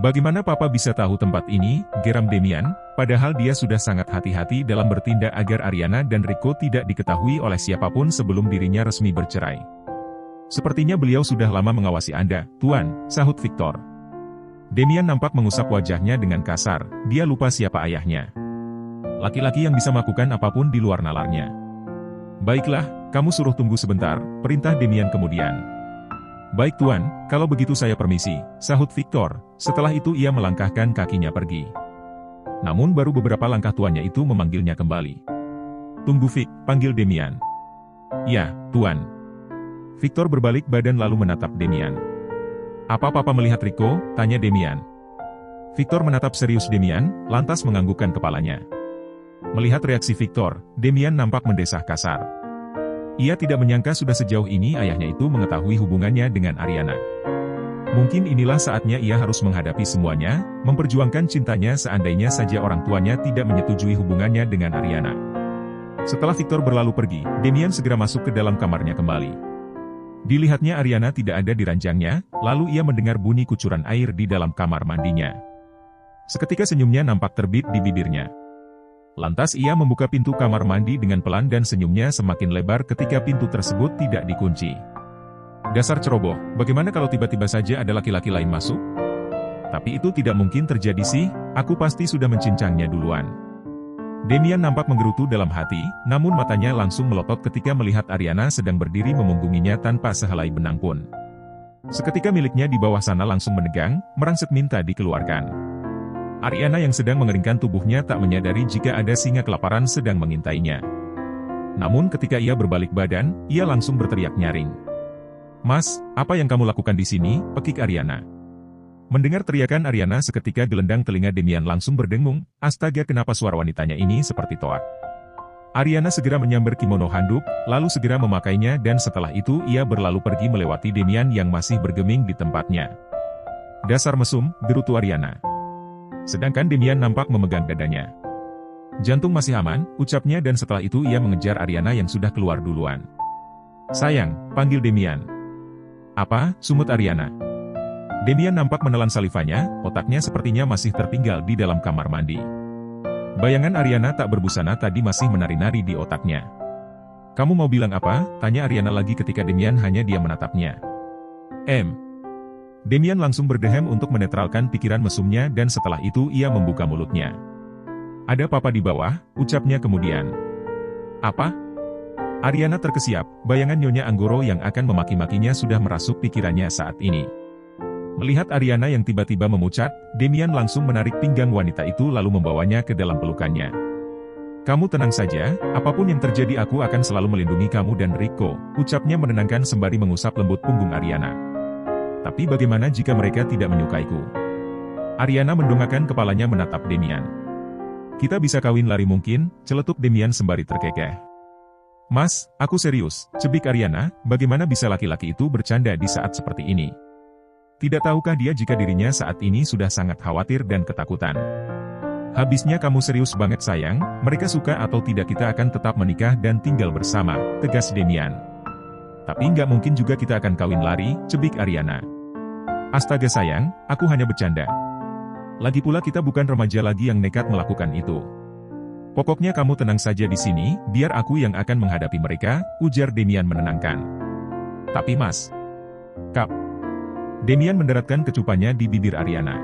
Bagaimana Papa bisa tahu tempat ini, geram Damian, padahal dia sudah sangat hati-hati dalam bertindak agar Ariana dan Rico tidak diketahui oleh siapapun sebelum dirinya resmi bercerai. Sepertinya beliau sudah lama mengawasi Anda, Tuan, sahut Victor. Damian nampak mengusap wajahnya dengan kasar, dia lupa siapa ayahnya. Laki-laki yang bisa melakukan apapun di luar nalarnya. Baiklah, kamu suruh tunggu sebentar, perintah Damian kemudian. Baik Tuan, kalau begitu saya permisi, sahut Victor. Setelah itu ia melangkahkan kakinya pergi. Namun baru beberapa langkah tuannya itu memanggilnya kembali. Tunggu Vic, panggil Damian. Ya, Tuan. Victor berbalik badan lalu menatap Damian. Apa Papa melihat Rico? Tanya Damian. Victor menatap serius Damian, lantas menganggukkan kepalanya. Melihat reaksi Victor, Damian nampak mendesah kasar. Ia tidak menyangka sudah sejauh ini ayahnya itu mengetahui hubungannya dengan Ariana. Mungkin inilah saatnya ia harus menghadapi semuanya, memperjuangkan cintanya seandainya saja orang tuanya tidak menyetujui hubungannya dengan Ariana. Setelah Victor berlalu pergi, Damian segera masuk ke dalam kamarnya kembali. Dilihatnya Ariana tidak ada di ranjangnya, lalu ia mendengar bunyi kucuran air di dalam kamar mandinya. Seketika senyumnya nampak terbit di bibirnya. Lantas ia membuka pintu kamar mandi dengan pelan dan senyumnya semakin lebar ketika pintu tersebut tidak dikunci. Dasar ceroboh, bagaimana kalau tiba-tiba saja ada laki-laki lain masuk? Tapi itu tidak mungkin terjadi sih, aku pasti sudah mencincangnya duluan. Damian nampak menggerutu dalam hati, namun matanya langsung melotot ketika melihat Ariana sedang berdiri memunggunginya tanpa sehelai benang pun. Seketika miliknya di bawah sana langsung menegang, merangsek minta dikeluarkan. Ariana yang sedang mengeringkan tubuhnya tak menyadari jika ada singa kelaparan sedang mengintainya. Namun ketika ia berbalik badan, ia langsung berteriak nyaring. Mas, apa yang kamu lakukan di sini? Pekik Ariana. Mendengar teriakan Ariana seketika gelendang telinga Damian langsung berdengung, astaga kenapa suara wanitanya ini seperti toak. Ariana segera menyambar kimono handuk, lalu segera memakainya dan setelah itu ia berlalu pergi melewati Damian yang masih bergeming di tempatnya. Dasar mesum, gerutu Ariana. Sedangkan Damian nampak memegang dadanya. Jantung masih aman, ucapnya dan setelah itu ia mengejar Ariana yang sudah keluar duluan. Sayang, panggil Damian. Apa? Sumut Ariana. Damian nampak menelan salivanya, otaknya sepertinya masih tertinggal di dalam kamar mandi. Bayangan Ariana tak berbusana tadi masih menari-nari di otaknya. Kamu mau bilang apa? Tanya Ariana lagi ketika Damian hanya diam menatapnya. Damian langsung berdehem untuk menetralkan pikiran mesumnya dan setelah itu ia membuka mulutnya. Ada Papa di bawah, ucapnya kemudian. Apa? Ariana terkesiap, bayangan Nyonya Anggoro yang akan memaki-makinya sudah merasuk pikirannya saat ini. Melihat Ariana yang tiba-tiba memucat, Damian langsung menarik pinggang wanita itu lalu membawanya ke dalam pelukannya. Kamu tenang saja, apapun yang terjadi aku akan selalu melindungi kamu dan Rico, ucapnya menenangkan sembari mengusap lembut punggung Ariana. Tapi bagaimana jika mereka tidak menyukaiku? Ariana mendongakkan kepalanya menatap Damian. Kita bisa kawin lari mungkin, celetuk Damian sembari terkekeh. Mas, aku serius, cebik Ariana, bagaimana bisa laki-laki itu bercanda di saat seperti ini? Tidak tahukah dia jika dirinya saat ini sudah sangat khawatir dan ketakutan? Habisnya kamu serius banget sayang, mereka suka atau tidak kita akan tetap menikah dan tinggal bersama, tegas Damian. Tapi nggak mungkin juga kita akan kawin lari, cebik Ariana. Astaga sayang, aku hanya bercanda. Lagi pula kita bukan remaja lagi yang nekat melakukan itu. Pokoknya kamu tenang saja di sini, biar aku yang akan menghadapi mereka, ujar Damian menenangkan. Tapi mas. Kap. Damian mendaratkan kecupannya di bibir Ariana.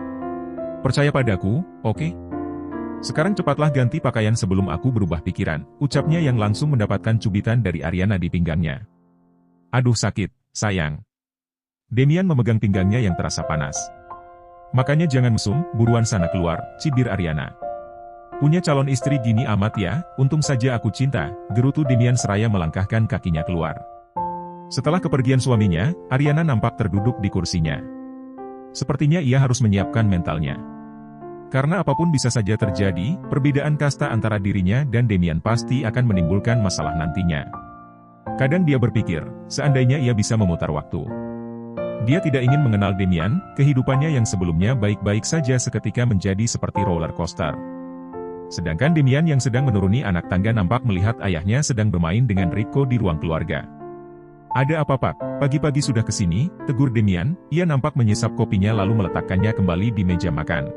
Percaya padaku, oke? Sekarang cepatlah ganti pakaian sebelum aku berubah pikiran, ucapnya yang langsung mendapatkan cubitan dari Ariana di pinggangnya. Aduh sakit, sayang. Damian memegang pinggangnya yang terasa panas. Makanya jangan mesum, buruan sana keluar, cibir Ariana. Punya calon istri gini amat ya, untung saja aku cinta, gerutu Damian seraya melangkahkan kakinya keluar. Setelah kepergian suaminya, Ariana nampak terduduk di kursinya. Sepertinya ia harus menyiapkan mentalnya. Karena apapun bisa saja terjadi, perbedaan kasta antara dirinya dan Damian pasti akan menimbulkan masalah nantinya. Kadang dia berpikir, seandainya ia bisa memutar waktu. Dia tidak ingin mengenal Damian, kehidupannya yang sebelumnya baik-baik saja seketika menjadi seperti roller coaster. Sedangkan Damian yang sedang menuruni anak tangga nampak melihat ayahnya sedang bermain dengan Rico di ruang keluarga. Ada apa Pak? Pagi-pagi sudah kesini, tegur Demian, ia nampak menyesap kopinya lalu meletakkannya kembali di meja makan.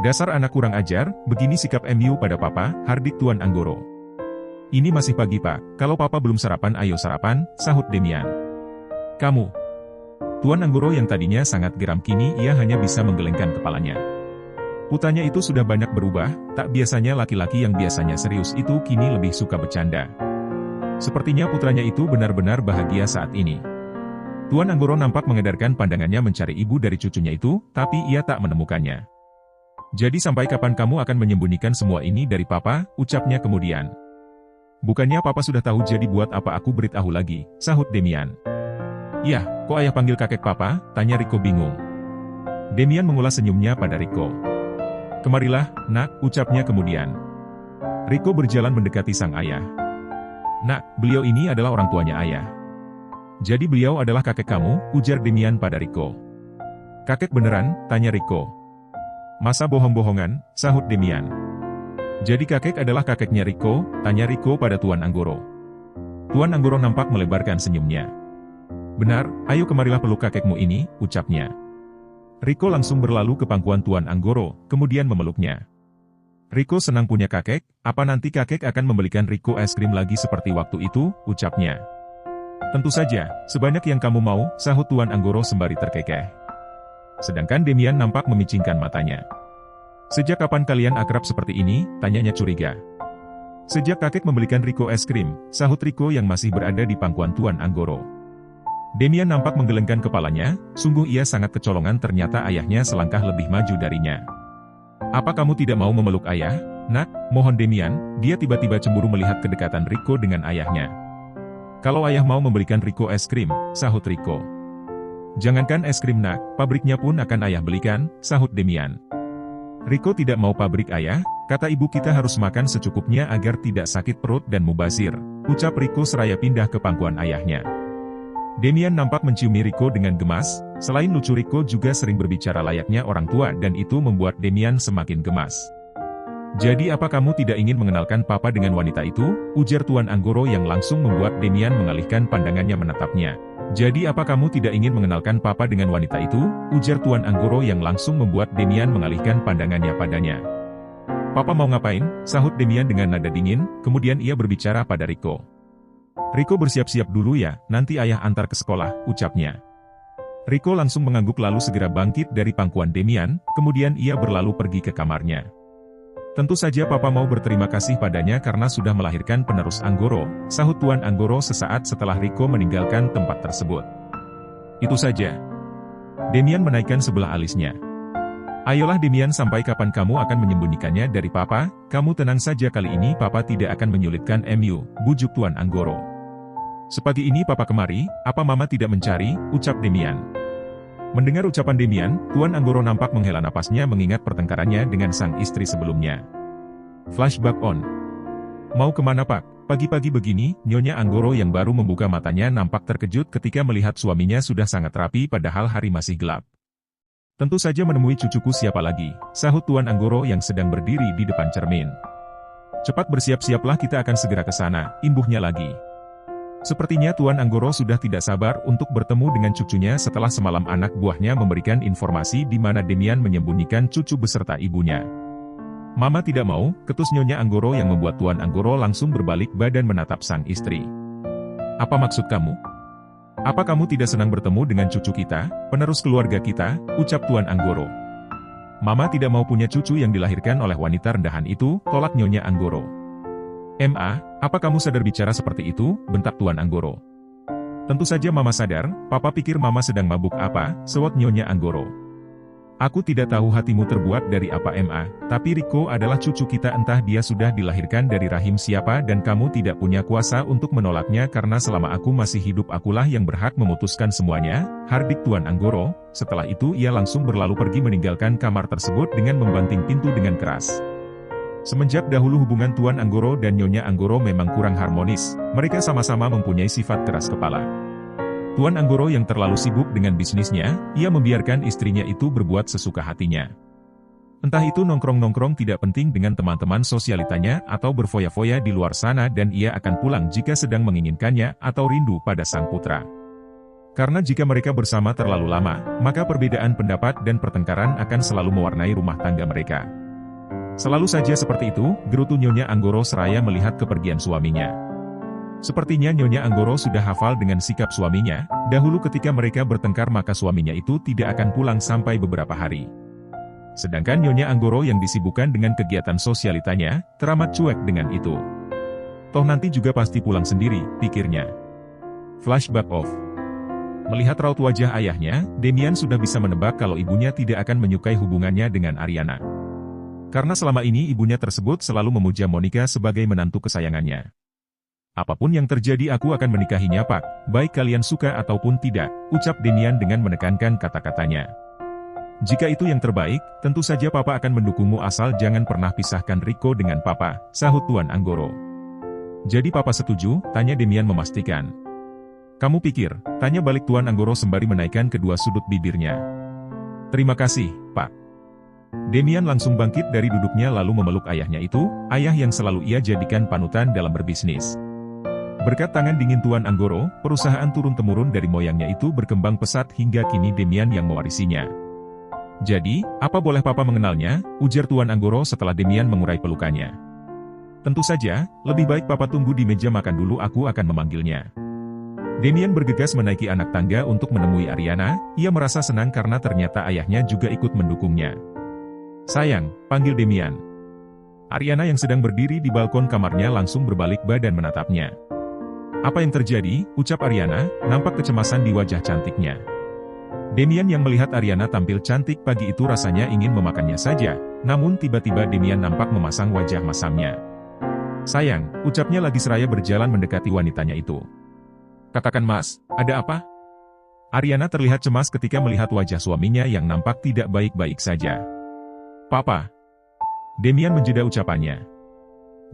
Dasar anak kurang ajar, begini sikap MU pada Papa, hardik Tuan Anggoro. Ini masih pagi Pak, kalau Papa belum sarapan ayo sarapan, sahut Demian. Kamu. Tuan Anggoro yang tadinya sangat geram kini ia hanya bisa menggelengkan kepalanya. Putranya itu sudah banyak berubah, tak biasanya laki-laki yang biasanya serius itu kini lebih suka bercanda. Sepertinya putranya itu benar-benar bahagia saat ini. Tuan Anggoro nampak mengedarkan pandangannya mencari ibu dari cucunya itu, tapi ia tak menemukannya. Jadi sampai kapan kamu akan menyembunyikan semua ini dari Papa, ucapnya kemudian. Bukannya Papa sudah tahu jadi buat apa aku beritahu lagi, sahut Demian. Yah, kok ayah panggil kakek Papa, tanya Rico bingung. Demian mengulas senyumnya pada Rico. Kemarilah, nak, ucapnya kemudian. Rico berjalan mendekati sang ayah. Nak, beliau ini adalah orang tuanya ayah. Jadi beliau adalah kakek kamu, ujar Demian pada Rico. Kakek beneran, tanya Rico. Masa bohong-bohongan, sahut Demian. Jadi kakek adalah kakeknya Rico, tanya Rico pada Tuan Anggoro. Tuan Anggoro nampak melebarkan senyumnya. Benar, ayo kemarilah peluk kakekmu ini, ucapnya. Rico langsung berlalu ke pangkuan Tuan Anggoro, kemudian memeluknya. Rico senang punya kakek, apa nanti kakek akan membelikan Rico es krim lagi seperti waktu itu, ucapnya. Tentu saja, sebanyak yang kamu mau, sahut Tuan Anggoro sembari terkekeh. Sedangkan Demian nampak memicingkan matanya. Sejak kapan kalian akrab seperti ini, tanyanya curiga. Sejak kakek membelikan Rico es krim, sahut Rico yang masih berada di pangkuan Tuan Anggoro. Demian nampak menggelengkan kepalanya, sungguh ia sangat kecolongan ternyata ayahnya selangkah lebih maju darinya. Apa kamu tidak mau memeluk ayah, nak? Mohon Demian, dia tiba-tiba cemburu melihat kedekatan Rico dengan ayahnya. Kalau ayah mau membelikan Rico es krim, sahut Rico. Jangankan es krim nak, pabriknya pun akan ayah belikan, sahut Demian. Rico tidak mau pabrik ayah, kata ibu kita harus makan secukupnya agar tidak sakit perut dan mubazir, ucap Rico seraya pindah ke pangkuan ayahnya. Demian nampak menciumi Rico dengan gemas, selain lucu Rico juga sering berbicara layaknya orang tua dan itu membuat Demian semakin gemas. Jadi apa kamu tidak ingin mengenalkan Papa dengan wanita itu? Ujar Tuan Anggoro yang langsung membuat Demian mengalihkan pandangannya menatapnya. Jadi apa kamu tidak ingin mengenalkan Papa dengan wanita itu? Ujar Tuan Anggoro yang langsung membuat Demian mengalihkan pandangannya padanya. Papa mau ngapain? Sahut Demian dengan nada dingin, kemudian ia berbicara pada Rico. Rico bersiap-siap dulu ya, nanti ayah antar ke sekolah, ucapnya. Rico langsung mengangguk lalu segera bangkit dari pangkuan Demian, kemudian ia berlalu pergi ke kamarnya. Tentu saja Papa mau berterima kasih padanya karena sudah melahirkan penerus Anggoro, sahut Tuan Anggoro sesaat setelah Rico meninggalkan tempat tersebut. Itu saja. Demian menaikkan sebelah alisnya. Ayolah Demian, sampai kapan kamu akan menyembunyikannya dari Papa? Kamu tenang saja, kali ini Papa tidak akan menyulitkan MU, bujuk Tuan Anggoro. Sepagi ini Papa kemari, apa Mama tidak mencari? Ucap Demian. Mendengar ucapan Demian, Tuan Anggoro nampak menghela napasnya mengingat pertengkarannya dengan sang istri sebelumnya. Flashback on. Mau kemana Pak? Pagi-pagi begini, Nyonya Anggoro yang baru membuka matanya nampak terkejut ketika melihat suaminya sudah sangat rapi padahal hari masih gelap. Tentu saja menemui cucuku, siapa lagi, sahut Tuan Anggoro yang sedang berdiri di depan cermin. Cepat bersiap-siaplah, kita akan segera ke sana, imbuhnya lagi. Sepertinya Tuan Anggoro sudah tidak sabar untuk bertemu dengan cucunya setelah semalam anak buahnya memberikan informasi di mana Demian menyembunyikan cucu beserta ibunya. Mama tidak mau, ketus Nyonya Anggoro yang membuat Tuan Anggoro langsung berbalik badan menatap sang istri. Apa maksud kamu? Apa kamu tidak senang bertemu dengan cucu kita, penerus keluarga kita, ucap Tuan Anggoro. Mama tidak mau punya cucu yang dilahirkan oleh wanita rendahan itu, tolak Nyonya Anggoro. Ma, apa kamu sadar bicara seperti itu, bentak Tuan Anggoro. Tentu saja Mama sadar, Papa pikir Mama sedang mabuk apa, sewot Nyonya Anggoro. Aku tidak tahu hatimu terbuat dari apa Ma, tapi Rico adalah cucu kita, entah dia sudah dilahirkan dari rahim siapa dan kamu tidak punya kuasa untuk menolaknya karena selama aku masih hidup akulah yang berhak memutuskan semuanya, hardik Tuan Anggoro. Setelah itu ia langsung berlalu pergi meninggalkan kamar tersebut dengan membanting pintu dengan keras. Semenjak dahulu hubungan Tuan Anggoro dan Nyonya Anggoro memang kurang harmonis, mereka sama-sama mempunyai sifat keras kepala. Tuan Anggoro yang terlalu sibuk dengan bisnisnya, ia membiarkan istrinya itu berbuat sesuka hatinya. Entah itu nongkrong-nongkrong tidak penting dengan teman-teman sosialitanya atau berfoya-foya di luar sana dan ia akan pulang jika sedang menginginkannya atau rindu pada sang putra. Karena jika mereka bersama terlalu lama, maka perbedaan pendapat dan pertengkaran akan selalu mewarnai rumah tangga mereka. Selalu saja seperti itu, gerutu Nyonya Anggoro seraya melihat kepergian suaminya. Sepertinya Nyonya Anggoro sudah hafal dengan sikap suaminya, dahulu ketika mereka bertengkar maka suaminya itu tidak akan pulang sampai beberapa hari. Sedangkan Nyonya Anggoro yang disibukkan dengan kegiatan sosialitanya, teramat cuek dengan itu. Toh nanti juga pasti pulang sendiri, pikirnya. Flashback off. Melihat raut wajah ayahnya, Demian sudah bisa menebak kalau ibunya tidak akan menyukai hubungannya dengan Ariana. Karena selama ini ibunya tersebut selalu memuja Monica sebagai menantu kesayangannya. Apapun yang terjadi aku akan menikahinya Pak, baik kalian suka ataupun tidak, ucap Demian dengan menekankan kata-katanya. Jika itu yang terbaik, tentu saja Papa akan mendukungmu asal jangan pernah pisahkan Rico dengan Papa, sahut Tuan Anggoro. Jadi Papa setuju, tanya Demian memastikan. Kamu pikir, tanya balik Tuan Anggoro sembari menaikkan kedua sudut bibirnya. Terima kasih, Pak. Demian langsung bangkit dari duduknya lalu memeluk ayahnya itu, ayah yang selalu ia jadikan panutan dalam berbisnis. Berkat tangan dingin Tuan Anggoro, perusahaan turun-temurun dari moyangnya itu berkembang pesat hingga kini Demian yang mewarisinya. Jadi, apa boleh Papa mengenalnya? Ujar Tuan Anggoro setelah Demian mengurai pelukannya. Tentu saja, lebih baik Papa tunggu di meja makan dulu aku akan memanggilnya. Demian bergegas menaiki anak tangga untuk menemui Ariana, ia merasa senang karena ternyata ayahnya juga ikut mendukungnya. Sayang, panggil Demian. Ariana yang sedang berdiri di balkon kamarnya langsung berbalik badan menatapnya. Apa yang terjadi? Ucap Ariana, nampak kecemasan di wajah cantiknya. Demian yang melihat Ariana tampil cantik pagi itu rasanya ingin memakannya saja, namun tiba-tiba Demian nampak memasang wajah masamnya. Sayang, ucapnya lagi seraya berjalan mendekati wanitanya itu. Katakan Mas, ada apa? Ariana terlihat cemas ketika melihat wajah suaminya yang nampak tidak baik-baik saja. Papa. Demian menjeda ucapannya.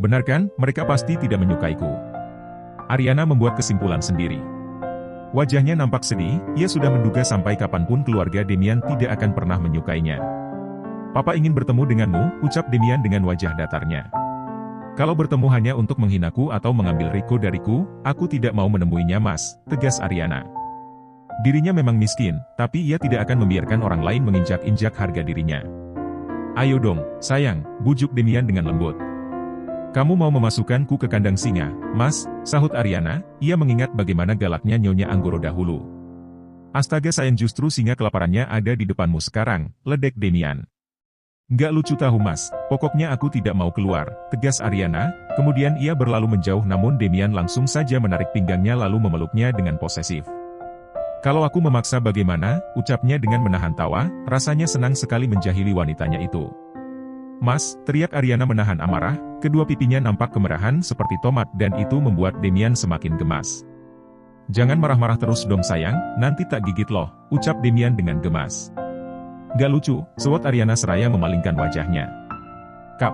Benar kan, mereka pasti tidak menyukaiku. Ariana membuat kesimpulan sendiri. Wajahnya nampak sedih, ia sudah menduga sampai kapanpun keluarga Demian tidak akan pernah menyukainya. Papa ingin bertemu denganmu, ucap Demian dengan wajah datarnya. Kalau bertemu hanya untuk menghinaku atau mengambil Rico dariku, aku tidak mau menemuinya Mas, tegas Ariana. Dirinya memang miskin, tapi ia tidak akan membiarkan orang lain menginjak-injak harga dirinya. Ayo dong, sayang, bujuk Demian dengan lembut. Kamu mau memasukkanku ke kandang singa, Mas, sahut Ariana, ia mengingat bagaimana galaknya Nyonya Anggoro dahulu. Astaga sayang justru singa kelaparannya ada di depanmu sekarang, ledek Demian. Nggak lucu tahu Mas, pokoknya aku tidak mau keluar, tegas Ariana, kemudian ia berlalu menjauh namun Demian langsung saja menarik pinggangnya lalu memeluknya dengan posesif. Kalau aku memaksa bagaimana, ucapnya dengan menahan tawa, rasanya senang sekali menjahili wanitanya itu. Mas, teriak Ariana menahan amarah, kedua pipinya nampak kemerahan seperti tomat dan itu membuat Demian semakin gemas. Jangan marah-marah terus dong sayang, nanti tak gigit loh, ucap Demian dengan gemas. Gak lucu, sewot Ariana seraya memalingkan wajahnya. Kap.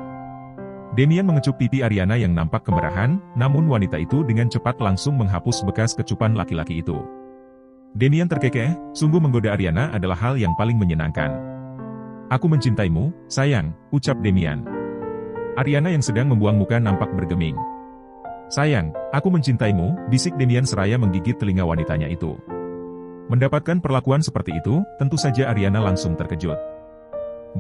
Demian mengecup pipi Ariana yang nampak kemerahan, namun wanita itu dengan cepat langsung menghapus bekas kecupan laki-laki itu. Demian terkekeh, sungguh menggoda Ariana adalah hal yang paling menyenangkan. Aku mencintaimu, sayang, ucap Demian. Ariana yang sedang membuang muka nampak bergeming. Sayang, aku mencintaimu, bisik Demian seraya menggigit telinga wanitanya itu. Mendapatkan perlakuan seperti itu, tentu saja Ariana langsung terkejut.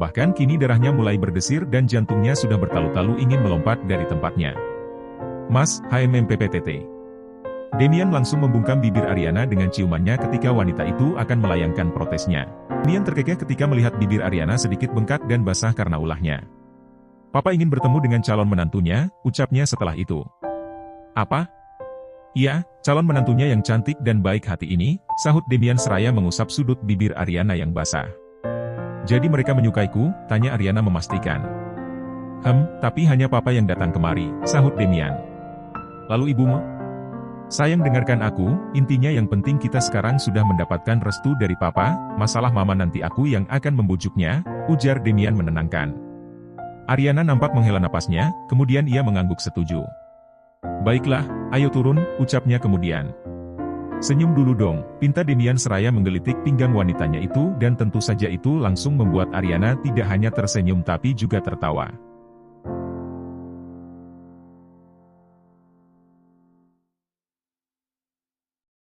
Bahkan kini darahnya mulai berdesir dan jantungnya sudah bertalu-talu ingin melompat dari tempatnya. Mas, HMMPPTT. Demian langsung membungkam bibir Ariana dengan ciumannya ketika wanita itu akan melayangkan protesnya. Demian terkekeh ketika melihat bibir Ariana sedikit bengkak dan basah karena ulahnya. Papa ingin bertemu dengan calon menantunya, ucapnya setelah itu. Apa? Iya, calon menantunya yang cantik dan baik hati ini, sahut Demian seraya mengusap sudut bibir Ariana yang basah. Jadi mereka menyukaiku, tanya Ariana memastikan. Tapi hanya Papa yang datang kemari, sahut Demian. Lalu ibumu? Sayang dengarkan aku, intinya yang penting kita sekarang sudah mendapatkan restu dari Papa, masalah Mama nanti aku yang akan membujuknya, ujar Demian menenangkan. Ariana nampak menghela napasnya, kemudian ia mengangguk setuju. Baiklah, ayo turun, ucapnya kemudian. Senyum dulu dong, pinta Demian seraya menggelitik pinggang wanitanya itu dan tentu saja itu langsung membuat Ariana tidak hanya tersenyum tapi juga tertawa.